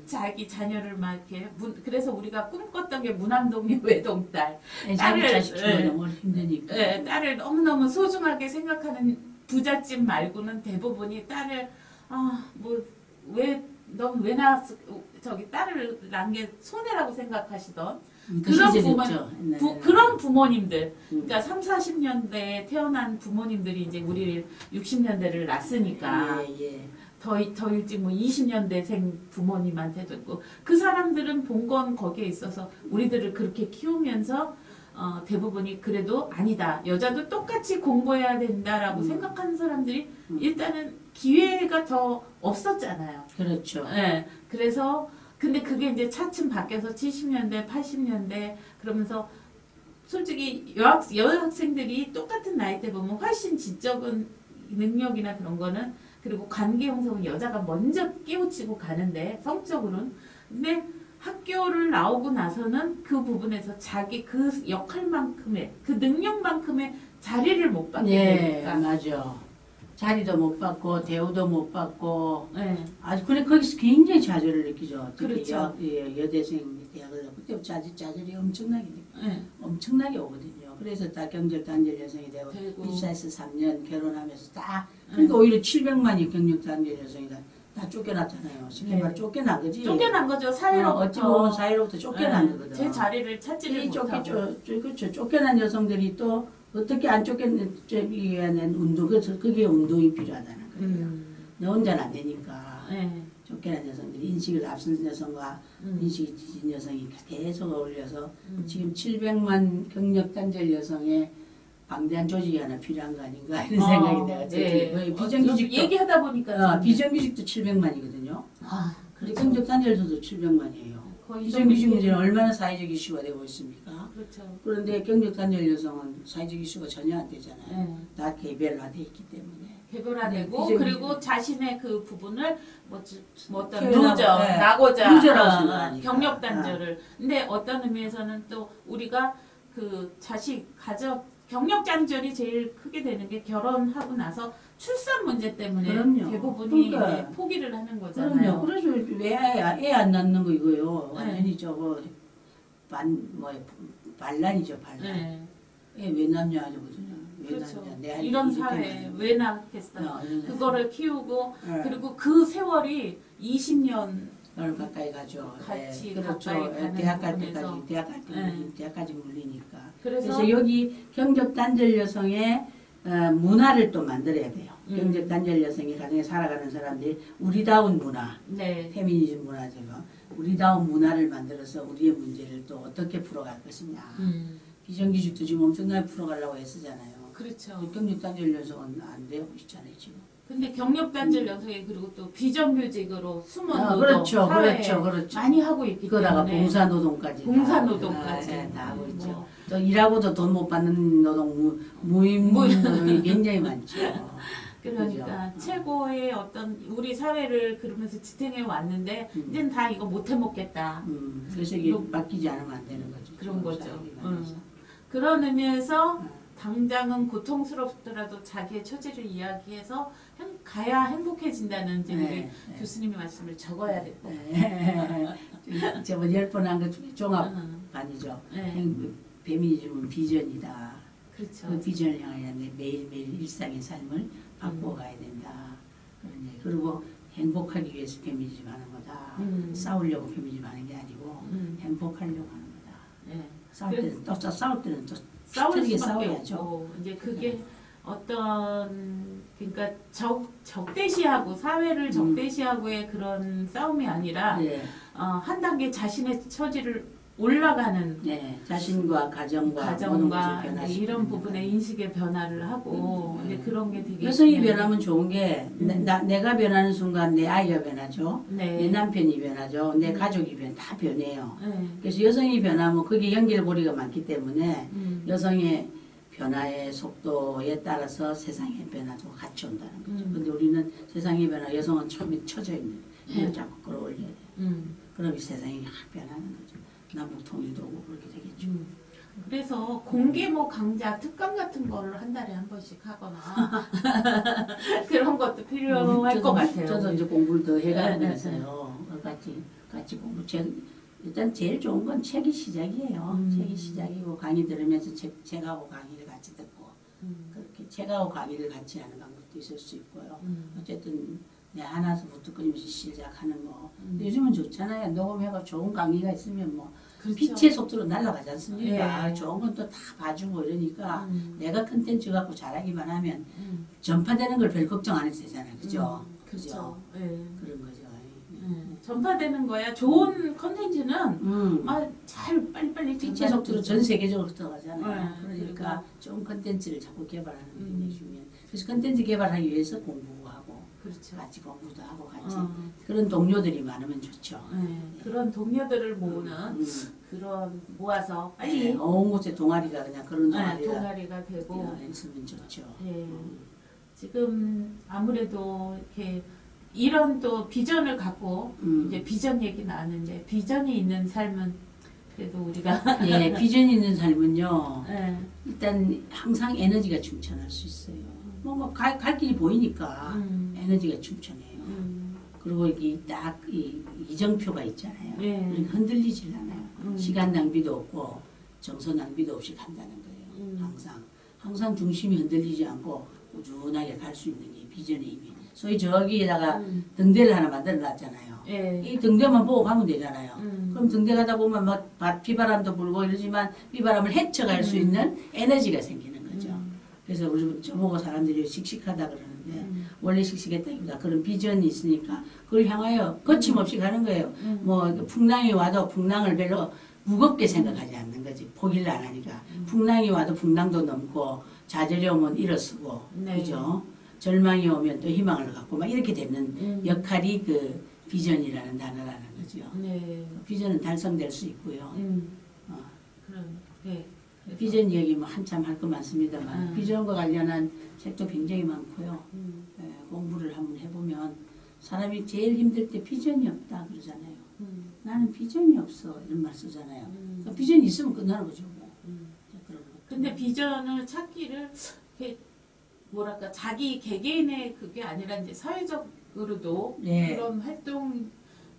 자기 자녀를 막 이렇게 그래서 우리가 꿈꿨던 게 무남동녀 외동딸 자식 키우는 너무 힘드니까. 딸을 너무너무 소중하게 생각하는 부잣집 말고는 대부분이 딸을 뭐 왜 넌 왜 낳았어 저기 딸을 낳은 게 손해라고 생각하시던 그런 부모님들 그러니까 3, 40년대에 태어난 부모님들이 이제 우리 60년대를 낳았으니까 더 일찍 뭐 20년대생 부모님한테도 있고 그 사람들은 본 건 거기에 있어서 우리들을 그렇게 키우면서 대부분이 그래도 아니다. 여자도 똑같이 공부해야 된다라고 생각하는 사람들이 일단은 기회가 더 없었잖아요. 그렇죠. 네. 그래서 근데 그게 이제 차츰 바뀌어서 70년대, 80년대 그러면서 솔직히 여학생들이 똑같은 나이 때 보면 훨씬 지적인 능력이나 그런 거는 그리고 관계 형성은 여자가 먼저 깨우치고 가는데 성적으로는 근데 학교를 나오고 나서는 그 부분에서 자기 그 역할만큼의 그 능력만큼의 자리를 못 받게 예, 되니까. 맞아. 자리도 못 받고 대우도 못 받고 네. 아주 그래 거기서 굉장히 좌절을 느끼죠. 특히 그렇죠. 여대생 대학을 가고 그때부터 좌절이 엄청나게 네. 엄청나게 오거든요. 그래서 다 경력 단절 여성이 되고 되고. 입사해서 3년 결혼하면서 다 그러니까 오히려 700만이 경력 단절 여성이 다 쫓겨났잖아요. 쉽게 네. 말해 쫓겨난 거지. 쫓겨난 거죠. 사회로부터. 어찌 보면 사회로부터 쫓겨난 네. 거거든. 제 자리를 찾지를 못하고. 그렇죠. 쫓겨난 여성들이 또 어떻게 안 쫓겨내기 위한 운동, 그게 운동이 필요하다는 거예요. 너 혼자는 안 되니까. 네. 쫓겨난 여성들이 인식을 앞선 여성과 인식이 뒤진 여성이 계속 어울려서 지금 700만 경력 단절 여성의 방대한 조직이 하나 필요한 거 아닌가 이런 생각이 내가 네. 비정규직도 얘기하다 보니까 비정규직도 700만이거든요. 아, 근데 경력 단절도 700만이에요. 거의 비정규직 문제는 얼마나 사회적 이슈가 되고 있습니까? 그렇죠. 그런데 경력 단절 여성은 사회적 이슈가 전혀 안 되잖아요. 네. 다 개별화돼 있기 때문에. 개별화되고 네, 그리고 자신의 그 부분을 뭐 어떤 표현하고, 루저, 네. 낙오자, 루저라고 생각하니까. 경력 단절을. 근데 어떤 의미에서는 또 우리가 그 자식 경력 단절이 제일 크게 되는 게 결혼하고 나서 출산 문제 때문에 그럼요. 대부분이 그러니까. 이제 포기를 하는 거잖아요. 그럼요. 그래서 왜 애 안 낳는 거 이거요. 네. 완전히 저거 반란이죠, 반란. 네. 애 왜 낳냐 하거든요. 왜 그렇죠. 낳냐. 내 이런 이렇게 사회에 낳냐. 왜 낳겠어? 그거를 키우고 네. 그리고 그 세월이 20년 을 가까이 가죠. 같이 그렇죠. 가까이 가는 대학 갈 부분에서. 때까지 대학까지 물리니까. 그래서 그래서 여기 경력 단절 여성의 문화를 또 만들어야 돼요. 경력 단절 여성이 가정에 살아가는 사람들이 우리다운 문화, 네. 페미니즘 문화죠. 우리다운 문화를 만들어서 우리의 문제를 또 어떻게 풀어갈 것이냐. 비정규직도 지금 엄청나게 풀어가려고 애쓰잖아요. 그렇죠. 경력 단절 여성은 안 되고 있잖아요 지금. 근데 경력 단절 여성이 그리고 또 비정규직으로 숨은 노동 그렇죠, 사회에 그렇죠. 많이 하고 있기 그러다가 때문에 봉사노동까지 봉사노동까지 다 하고 있죠. 뭐. 또 일하고도 돈 못 받는 노동, 무임 노동이 굉장히 많죠. 그러니까 그죠? 최고의 어떤 우리 사회를 그러면서 지탱해 왔는데 이제는 다 이거 못 해먹겠다. 그래서 이게 바뀌지 않으면 안 되는 거죠. 그런 거죠. 사회에 관해서. 그런 의미에서 당장은 고통스럽더라도 자기의 처지를 이야기해서 가야 행복해진다는 이제 네, 우리 교수님의 말씀을 적어야겠다. 저번 10번 한 것 중에 종합반이죠. 네. 페미니즘은 비전이다. 그렇죠. 그 비전을 향하여 매일매일 일상의 삶을 바꿔가야 된다. 그런 얘기. 그리고 행복하기 위해서 페미니즘 하는 거다. 싸우려고 페미니즘 하는 게 아니고 행복하려고 하는 거다. 네. 싸울 때는 또 싸울 때는 또 싸울 비틀게 수밖에 싸워야죠. 없고 이제 그게 어떤 그러니까 적대시하고 사회를 적대시하고의 그런 싸움이 아니라 네. 한 단계 자신의 처지를 올라가는 네, 자신과 가정과 모든 것을 변화시키는 이런 부분의 인식의 변화를 하고 이제 그런 게 되게 여성이 중요해요. 변하면 좋은 게 내가 변하는 순간 내 아이가 변하죠. 네. 내 남편이 변하죠. 내 가족이 다 변해요. 네. 그래서 여성이 변하면 그게 연결고리가 많기 때문에 음. 여성의 변화의 속도에 따라서 세상의 변화도 같이 온다는 거죠. 근데 우리는 세상의 변화, 여성은 처음에 처져 있는 이걸 자꾸 끌어올려야 돼요. 그럼 이 세상이 확 변하는 거죠. 남북 통일도 오고 그렇게 되겠죠. 그래서 공개 뭐 강좌 특강 같은 거를 한 달에 한 번씩 하거나 그런 것도 필요할 것 같아요. 저도 이제 공부를 더 해가면서요. 네. 같이 공부. 일단 제일 좋은 건 책이 시작이에요. 책이 시작이고 강의 들으면서 책하고 강의를 같이 듣고 그렇게 책하고 강의를 같이 하는 방법도 있을 수 있고요. 어쨌든 내 하나서부터 끊임없이 시작하는 거. 요즘은 좋잖아요. 녹음해가 좋은 강의가 있으면 뭐 그렇죠. 빛의 속도로 날아가지 않습니까? 네. 좋은 건 또 다 봐주고 이러니까 내가 컨텐츠 갖고 잘하기만 하면 음. 전파되는 걸 별 걱정 안 해도 되잖아요. 그죠? 그렇죠. 네. 그런 거죠. 전파되는 거야. 좋은 컨텐츠는 잘 빨리빨리 빛의 속도로 전 세계적으로 들어가잖아요. 네. 그러니까 좋은 컨텐츠를 자꾸 개발하는 게 굉장히 중요해요. 그래서 컨텐츠 개발하기 위해서 공부하고 그렇죠. 같이 공부도 하고 같이 그런 동료들이 많으면 좋죠. 네. 그런 동료들을 모으는 그런 모아서 빨리 온 곳에 동아리가 그냥 그런 동아리가 되고 있으면 좋죠. 네. 지금 아무래도 이렇게 이런 또 비전을 갖고 이제 비전 얘기 나왔는데 비전이 있는 삶은 그래도 우리가 예, 비전 있는 삶은요. 네. 일단 항상 에너지가 충천할 수 있어요. 갈 길이 보이니까 에너지가 충천해요. 그리고 이게 딱 이정표가 있잖아요. 네. 그러니까 흔들리질 않아요. 시간 낭비도 없고 정서 낭비도 없이 간다는 거예요. 항상 중심이 흔들리지 않고 꾸준하게 갈 수 있는 게 비전의 힘이. 소위 저기에다가 등대를 하나 만들어 놨잖아요. 네. 이 등대만 보고 가면 되잖아요. 그럼 등대 가다 보면 막 비바람도 불고 이러지만 비바람을 헤쳐갈 수 있는 에너지가 생기는 거죠. 그래서 우리 저보고 사람들이 씩씩하다 그러는데 원래 씩씩했다기보다 그런 비전이 있으니까 그걸 향하여 거침없이 가는 거예요. 뭐 풍랑이 와도 풍랑을 별로 무겁게 생각하지 않는 거지. 포기를 안 하니까. 풍랑이 와도 풍랑도 넘고 좌절이 오면 일어서고 네. 그죠? 절망이 오면 또 희망을 갖고 막 이렇게 되는 역할이 그 비전이라는 단어라는 거죠. 네. 비전은 달성될 수 있고요. 그럼 네. 비전 얘기 뭐 한참 할 거 많습니다만 비전과 관련한 책도 굉장히 많고요. 공부를 한번 해보면 사람이 제일 힘들 때 비전이 없다 그러잖아요. 나는 비전이 없어 이런 말 쓰잖아요. 그러니까 비전이 있으면 끝나는 거죠. 뭐. 근데 비전을 찾기를 이렇게 뭐랄까 자기 개개인의 그게 아니라 이제 사회적으로도 네. 그런 활동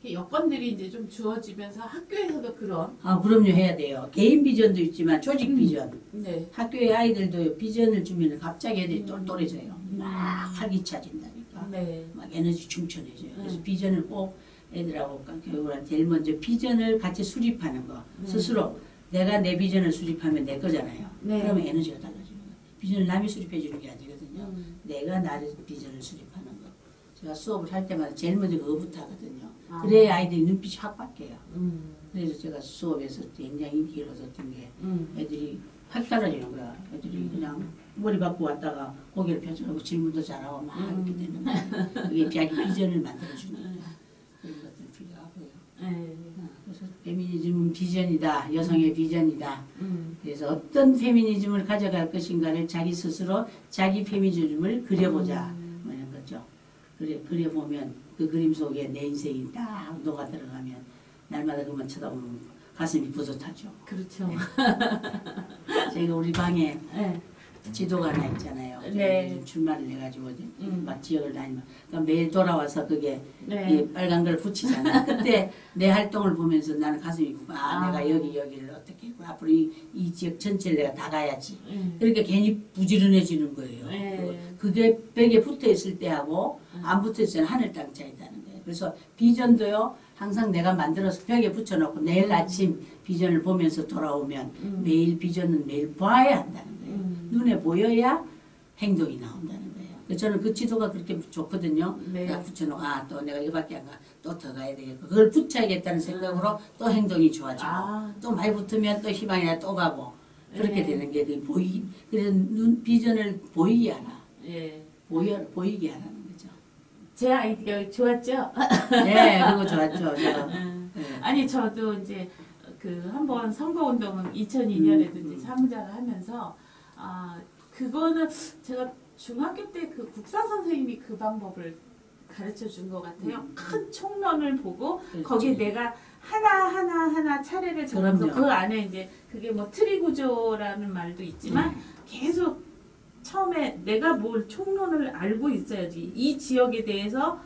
여건들이 이제 좀 주어지면서 학교에서도 그런 그럼요 해야 돼요. 개인 비전도 있지만 조직 비전. 네. 학교의 아이들도 비전을 주면 갑자기 애들이 똘똘해져요. 막 활기차진다니까. 네. 막 에너지 충천해져요. 그래서 비전을 꼭 애들하고 교육을 할 때 제일 먼저 비전을 같이 수립하는 거. 스스로 내가 내 비전을 수립하면 내 거잖아요. 네. 그러면 에너지가 달라지는 거예요. 비전을 남이 수립해 주는 게 아니거든요. 내가 나의 비전을 수립하는 거. 제가 수업을 할 때마다 제일 먼저 그거부터 하거든요. 그래야 아이들이 눈빛이 확 바뀌어요. 그래서 제가 수업에서 굉장히 인기를 얻었던 게 애들이 확 달라지는 거야. 애들이 그냥 머리 박고 왔다가 고개를 펴주고 질문도 잘하고 막 이렇게 되는 거예요. 그게 자기 비전을 만들어주는 거예요. 그런 것들 필요하고요. 네. 그래서 페미니즘은 비전이다. 여성의 비전이다. 그래서 어떤 페미니즘을 가져갈 것인가를 자기 스스로 자기 페미니즘을 그려보자. 뭐 이런 거죠. 그려보면 그 그림 속에 내 인생이 딱 녹아 들어가면 날마다 그만 쳐다보면 가슴이 뿌듯하죠. 그렇죠. 네. 제가 우리 방에 네. 지도가 하나 있잖아요. 네. 출마를 해가지고 막 지역을 다니면 그러니까 매일 돌아와서 그게 네. 이 빨간 걸 붙이잖아요. 그때 내 활동을 보면서 나는 가슴이 내가 여기를 어떻게 했고 앞으로 이 지역 전체를 내가 다 가야지. 그러니까 괜히 부지런해지는 거예요. 네. 그게 벽에 붙어 있을 때하고 안 붙어 있을 때는 하늘 땅 차이다는 거예요. 그래서 비전도요. 항상 내가 만들어서 벽에 붙여놓고 내일 아침 비전을 보면서 돌아오면 매일 비전은 매일 봐야 한다는 거예요. 눈에 보여야 행동이 나온다는 거예요. 그래서 저는 그 지도가 그렇게 좋거든요. 네. 내가 붙여놓고 또 내가 이거밖에 안 가. 또 더 가야 되겠고 그걸 붙여야겠다는 생각으로 또 행동이 좋아지고 또 많이 붙으면 또 희망이 또 가고 그렇게 네. 되는 게 그래서 비전을 보이게 하라. 예. 보이게 하라는 거죠. 제 아이디어 좋았죠? 네, 그거 좋았죠. 제가. 네. 아니 저도 이제 그 한번 선거운동은 2002년에도 이제 사무장을 하면서 그거는 제가 중학교 때 그 국사 선생님이 그 방법을 가르쳐 준 것 같아요. 큰 총론을 보고 그렇지. 거기에 내가 하나 차례를 적어서 그럼요. 그 안에 이제 그게 뭐 트리 구조라는 말도 있지만 계속 처음에 내가 뭘 총론을 알고 있어야지 이 지역에 대해서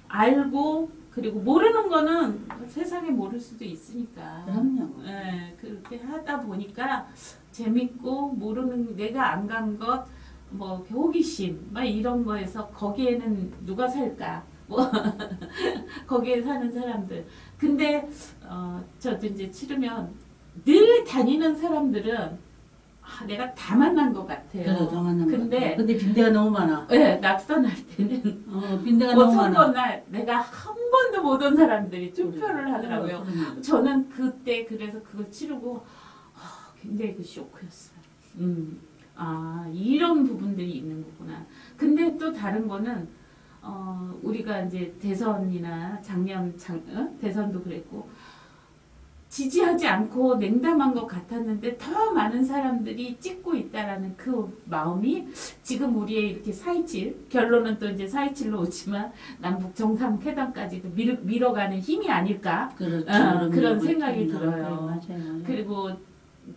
알고 그리고 모르는 거는 세상에 모를 수도 있으니까. 그럼요. 예, 그렇게 하다 보니까 재밌고 모르는 내가 안 간 것, 뭐 호기심, 막 이런 거에서 거기에는 누가 살까? 뭐 거기에 사는 사람들. 근데 저도 이제 치르면 늘 다니는 사람들은 내가 다 만난 것 같아요. 그래도 더 만난 것 근데 같아요. 근데 빈대가 너무 많아. 네, 낙선할 때는 빈대가 뭐 너무 많아. 선거날 내가 한 번도 못 온 사람들이 투표를 하더라고요. 그럼요. 저는 그때 그래서 그걸 치르고 굉장히 그 쇼크였어요. 이런 부분들이 있는 거구나. 근데 또 다른 거는 우리가 이제 대선이나 작년 대선도 그랬고 지지하지 않고 냉담한 것 같았는데 더 많은 사람들이 찍고 있다라는 그 마음이 지금 우리의 이렇게 4.27 결론은 또 이제 4.27로 오지만 남북 정상회담까지도 밀어가는 힘이 아닐까 그렇죠. 그런 생각이 들어요. 맞아요. 그리고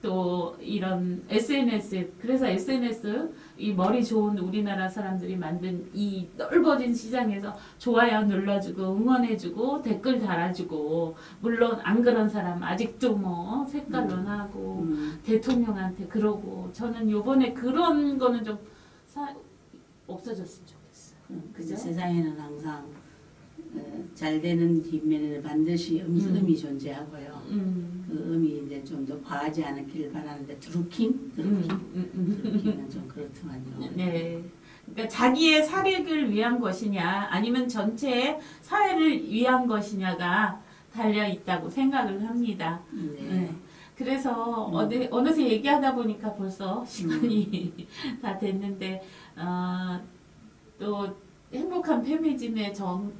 또 이런 SNS 그래서 SNS 이 머리 좋은 우리나라 사람들이 만든 이 넓어진 시장에서 좋아요 눌러주고 응원해주고 댓글 달아주고 물론 안 그런 사람 아직도 뭐 색깔론하고 대통령한테 그러고 저는 요번에 그런 거는 좀 없어졌으면 좋겠어요. 그죠? 세상에는 항상 잘 되는 뒷면에는 반드시 음이 존재하고요. 그 음이 이제 좀 더 과하지 않기를 바라는데 드루킹은 좀 그렇더만요. 네. 그러니까 자기의 사익을 위한 것이냐 아니면 전체 사회를 위한 것이냐가 달려 있다고 생각을 합니다. 네. 그래서 어느새 얘기하다 보니까 벌써 시간이 다 됐는데 또 행복한 페미니즘의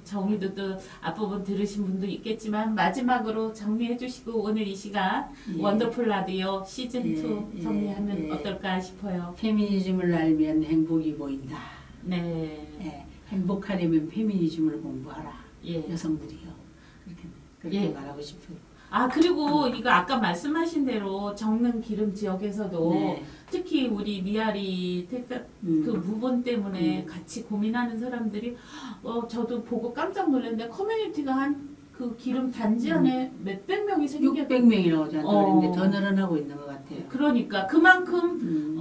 정의도 또 앞부분 들으신 분도 있겠지만 마지막으로 정리해 주시고 오늘 이 시간 원더풀 라디오 시즌2 정리하면 어떨까 싶어요. 페미니즘을 알면 행복이 보인다. 네. 행복하려면 페미니즘을 공부하라. 여성들이요. 그렇게 말하고 싶어요. 그리고 이거 아까 말씀하신 대로 정릉 기름 지역에서도 특히 우리 미아리 그 부분 때문에 같이 고민하는 사람들이 저도 보고 깜짝 놀랐는데 커뮤니티가 한 그 기름 단지 안에 몇백 명이 생겼 600명이라고 하는데 더 늘어나고 있는 것 같아요. 그러니까 그만큼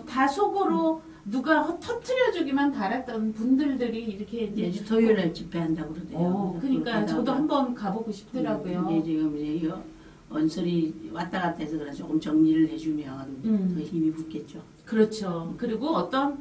다 속으로 누가 터트려주기만 바랐던 분들이 이렇게 이제 매주 토요일에 집회한다고 그러대요. 그러니까 저도 한번 가보고 싶더라고요. 이게 지금 이제 언설이 왔다 갔다 해서 그래 조금 정리를 해주면 더 힘이 붙겠죠. 그렇죠. 그리고 어떤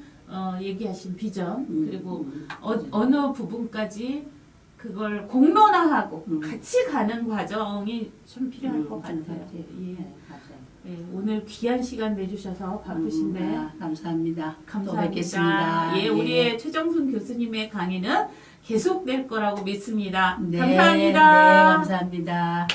얘기하신 비전 그리고 어느 부분까지 그걸 공론화하고 같이 가는 과정이 좀 필요할 것 같아요. 맞아요. 오늘 귀한 시간 내주셔서 바쁘신데 감사합니다. 감사합니다. 또 뵙겠습니다. 우리의 최정순 교수님의 강의는 계속될 거라고 믿습니다. 네, 감사합니다. 네, 감사합니다.